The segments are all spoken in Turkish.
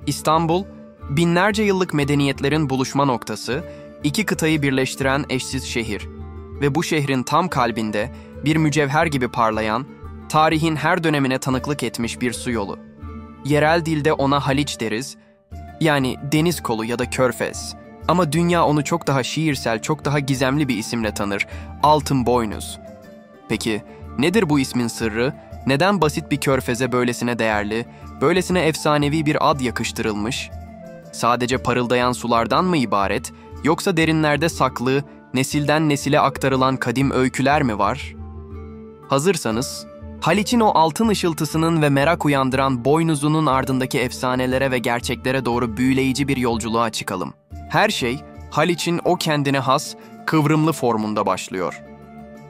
İstanbul, binlerce yıllık medeniyetlerin buluşma noktası, iki kıtayı birleştiren eşsiz şehir. Ve bu şehrin tam kalbinde bir mücevher gibi parlayan, tarihin her dönemine tanıklık etmiş bir su yolu. Yerel dilde ona Haliç deriz, yani deniz kolu ya da körfez. Ama dünya onu çok daha şiirsel, çok daha gizemli bir isimle tanır, Altın Boynuz. Peki, nedir bu ismin sırrı? Neden basit bir körfeze böylesine değerli, böylesine efsanevi bir ad yakıştırılmış? Sadece parıldayan sulardan mı ibaret, yoksa derinlerde saklı, nesilden nesile aktarılan kadim öyküler mi var? Hazırsanız, Haliç'in o altın ışıltısının ve merak uyandıran boynuzunun ardındaki efsanelere ve gerçeklere doğru büyüleyici bir yolculuğa çıkalım. Her şey, Haliç'in o kendine has, kıvrımlı formunda başlıyor.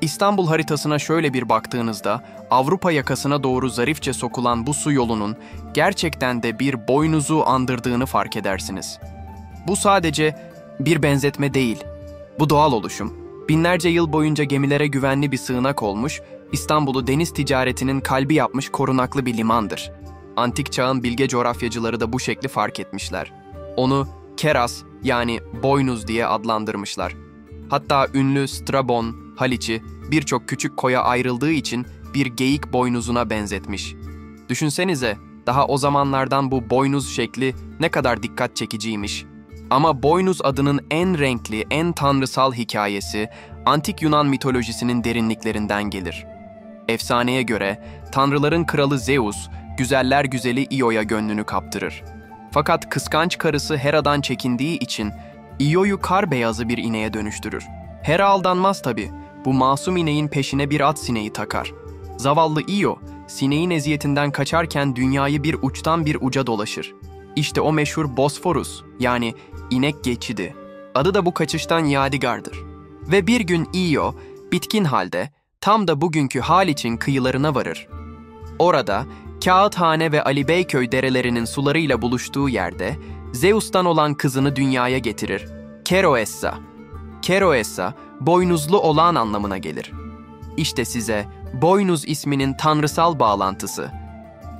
İstanbul haritasına şöyle bir baktığınızda, Avrupa yakasına doğru zarifçe sokulan bu su yolunun gerçekten de bir boynuzu andırdığını fark edersiniz. Bu sadece bir benzetme değil, bu doğal oluşum, binlerce yıl boyunca gemilere güvenli bir sığınak olmuş, İstanbul'u deniz ticaretinin kalbi yapmış korunaklı bir limandır. Antik çağın bilge coğrafyacıları da bu şekli fark etmişler. Onu Keras yani boynuz diye adlandırmışlar. Hatta ünlü Strabon, Haliç'i birçok küçük koya ayrıldığı için bir geyik boynuzuna benzetmiş. Düşünsenize, daha o zamanlardan bu boynuz şekli ne kadar dikkat çekiciymiş. Ama boynuz adının en renkli, en tanrısal hikayesi, antik Yunan mitolojisinin derinliklerinden gelir. Efsaneye göre, tanrıların kralı Zeus, güzeller güzeli Io'ya gönlünü kaptırır. Fakat kıskanç karısı Hera'dan çekindiği için Io'yu kar beyazı bir ineğe dönüştürür. Hera aldanmaz tabii, bu masum ineğin peşine bir at sineği takar. Zavallı Io, sineğin eziyetinden kaçarken dünyayı bir uçtan bir uca dolaşır. İşte o meşhur Bosforus, yani inek geçidi. Adı da bu kaçıştan yadigardır. Ve bir gün Io, bitkin halde, tam da bugünkü Haliç'in kıyılarına varır. Orada, Kağıthane ve Ali Beyköy derelerinin sularıyla buluştuğu yerde, Zeus'tan olan kızını dünyaya getirir. Keroessa. Keroessa, boynuzlu olan anlamına gelir. İşte size boynuz isminin tanrısal bağlantısı.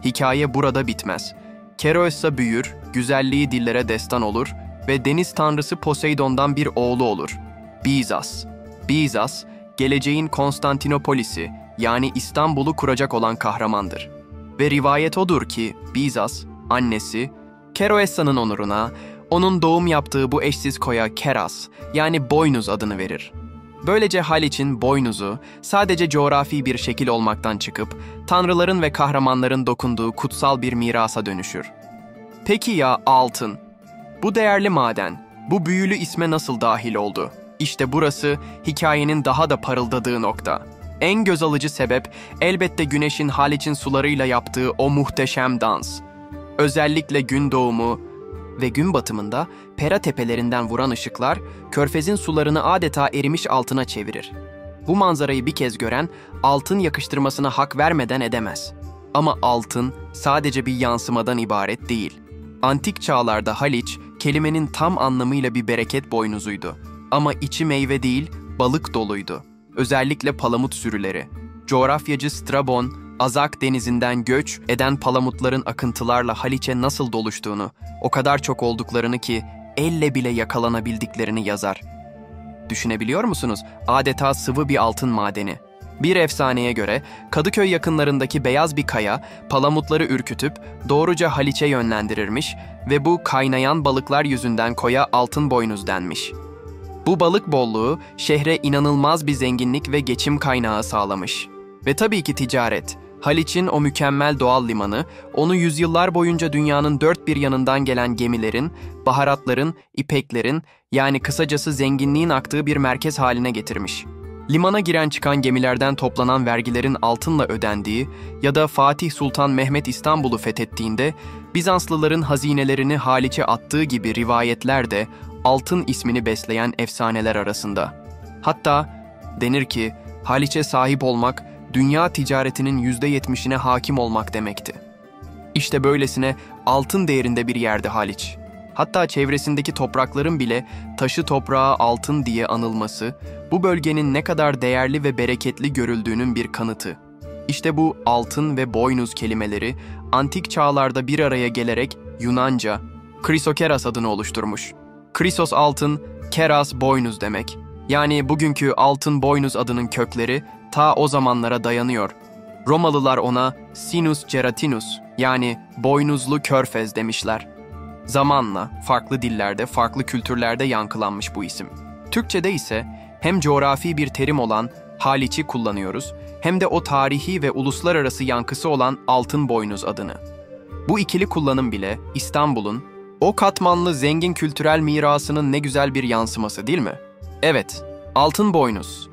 Hikaye burada bitmez. Keroessa büyür, güzelliği dillere destan olur ve deniz tanrısı Poseidon'dan bir oğlu olur. Bizas. Bizas, geleceğin Konstantinopolis'i yani İstanbul'u kuracak olan kahramandır. Ve rivayet odur ki Bizas, annesi, Keroessa'nın onuruna, onun doğum yaptığı bu eşsiz koya Keras yani boynuz adını verir. Böylece Haliç'in boynuzu sadece coğrafi bir şekil olmaktan çıkıp tanrıların ve kahramanların dokunduğu kutsal bir mirasa dönüşür. Peki ya altın? Bu değerli maden, bu büyülü isme nasıl dahil oldu? İşte burası hikayenin daha da parıldadığı nokta. En göz alıcı sebep elbette güneşin Haliç'in sularıyla yaptığı o muhteşem dans. Özellikle gün doğumu ve gün batımında Pera tepelerinden vuran ışıklar körfezin sularını adeta erimiş altına çevirir. Bu manzarayı bir kez gören altın yakıştırmasına hak vermeden edemez. Ama altın sadece bir yansımadan ibaret değil. Antik çağlarda Haliç kelimenin tam anlamıyla bir bereket boynuzuydu. Ama içi meyve değil, balık doluydu. Özellikle palamut sürüleri. Coğrafyacı Strabon, Azak denizinden göç eden palamutların akıntılarla Haliç'e nasıl doluştuğunu, o kadar çok olduklarını ki elle bile yakalanabildiklerini yazar. Düşünebiliyor musunuz? Adeta sıvı bir altın madeni. Bir efsaneye göre Kadıköy yakınlarındaki beyaz bir kaya palamutları ürkütüp doğruca Haliç'e yönlendirirmiş ve bu kaynayan balıklar yüzünden koya altın boynuz denmiş. Bu balık bolluğu şehre inanılmaz bir zenginlik ve geçim kaynağı sağlamış. Ve tabii ki ticaret. Haliç'in o mükemmel doğal limanı, onu yüzyıllar boyunca dünyanın dört bir yanından gelen gemilerin, baharatların, ipeklerin, yani kısacası zenginliğin aktığı bir merkez haline getirmiş. Limana giren çıkan gemilerden toplanan vergilerin altınla ödendiği ya da Fatih Sultan Mehmet İstanbul'u fethettiğinde Bizanslıların hazinelerini Haliç'e attığı gibi rivayetler de altın ismini besleyen efsaneler arasında. Hatta denir ki Haliç'e sahip olmak, dünya ticaretinin %70'ine hakim olmak demekti. İşte böylesine altın değerinde bir yerdi Haliç. Hatta çevresindeki toprakların bile taşı toprağa altın diye anılması, bu bölgenin ne kadar değerli ve bereketli görüldüğünün bir kanıtı. İşte bu altın ve boynuz kelimeleri, antik çağlarda bir araya gelerek Yunanca Chrysokeras adını oluşturmuş. Chrysos altın, keras boynuz demek. Yani bugünkü altın boynuz adının kökleri ta o zamanlara dayanıyor. Romalılar ona Sinus Geratinus yani boynuzlu körfez demişler. Zamanla farklı dillerde, farklı kültürlerde yankılanmış bu isim. Türkçe'de ise hem coğrafi bir terim olan Haliç'i kullanıyoruz hem de o tarihi ve uluslararası yankısı olan altın boynuz adını. Bu ikili kullanım bile İstanbul'un o katmanlı zengin kültürel mirasının ne güzel bir yansıması değil mi? Evet, altın boynuz.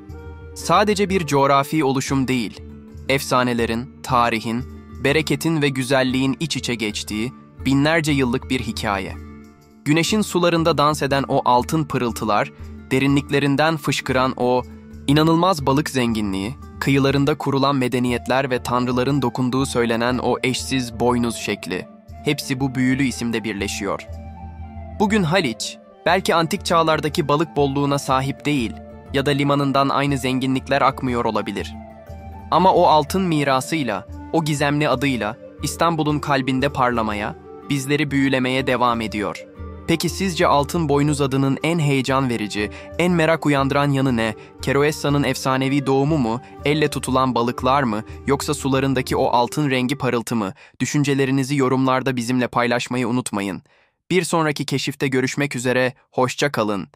Sadece bir coğrafi oluşum değil, efsanelerin, tarihin, bereketin ve güzelliğin iç içe geçtiği binlerce yıllık bir hikaye. Güneşin sularında dans eden o altın pırıltılar, derinliklerinden fışkıran o inanılmaz balık zenginliği, kıyılarında kurulan medeniyetler ve tanrıların dokunduğu söylenen o eşsiz boynuz şekli, hepsi bu büyülü isimde birleşiyor. Bugün Haliç, belki antik çağlardaki balık bolluğuna sahip değil ya da limanından aynı zenginlikler akmıyor olabilir. Ama o altın mirasıyla, o gizemli adıyla İstanbul'un kalbinde parlamaya, bizleri büyülemeye devam ediyor. Peki sizce altın boynuz adının en heyecan verici, en merak uyandıran yanı ne? Keroessa'nın efsanevi doğumu mu, elle tutulan balıklar mı, yoksa sularındaki o altın rengi parıltı mı? Düşüncelerinizi yorumlarda bizimle paylaşmayı unutmayın. Bir sonraki keşifte görüşmek üzere, hoşça kalın.